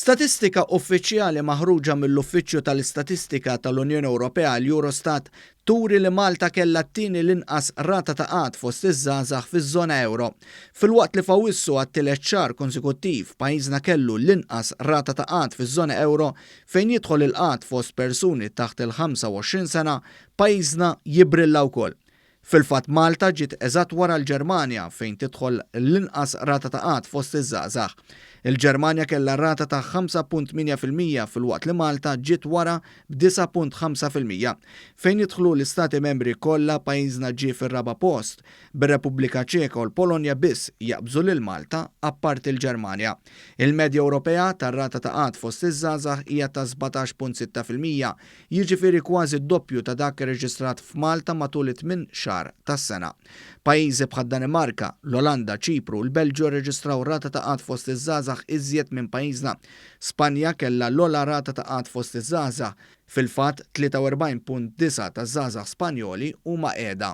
Statistika uffiċjali maħruġa mill-Uffiċċju tal-Istatistika tal-Unjoni Ewropea l-Eurostat turi li Malta kellha t-tieni l-inqas rata ta' qatt fost iż-żgħażagħ fiż-żona euro. Filwaqt li fawissu għat-tielet xahar konsekuttiv pajjiżna kellu l-inqas rata ta' qatt fiż-żona euro fejn jidħol il-qatt fost persuni taħt il-25 sena pajjiżna jibrilla wkoll. Fil-fatt Malta ġiet eżatt wara l-Ġermanja fejn tidħol l-inqas rata ta' qatt fost iż-żgħażagħ. Il-Ġermanja kellha rata ta' 5.8% filwaqt li Malta ġiet wara b'9.5%. Fejn jidħlu l-istati membri kollha pajjiżna ġie fir-raba' post, bir-Repubblika Ċeka u l-Polonja biss jaqbżu lil Malta apparti l-Ġermanja. Il-medja Ewropea tar-rata ta' qatt fost iż-żgħażagħ hija ta' 17.6%, jiġifieri kważi d-doppju ta' dak irreġistrat f'Malta matul it-tmien xahar tas-sena. Pajjiżi bħad Danimarka, l-Olanda, Ċipru u l-Belġju rreġistraw rata ta' qatt fost iż-żgħażagħ iżjed minn pajjiżna. Spanja kellha l-ogħla rata ta' qatt fost iż-żgħażagħ. Fil-fatt 43.9 taż-żgħażagħ Spanjoli huma qiegħda.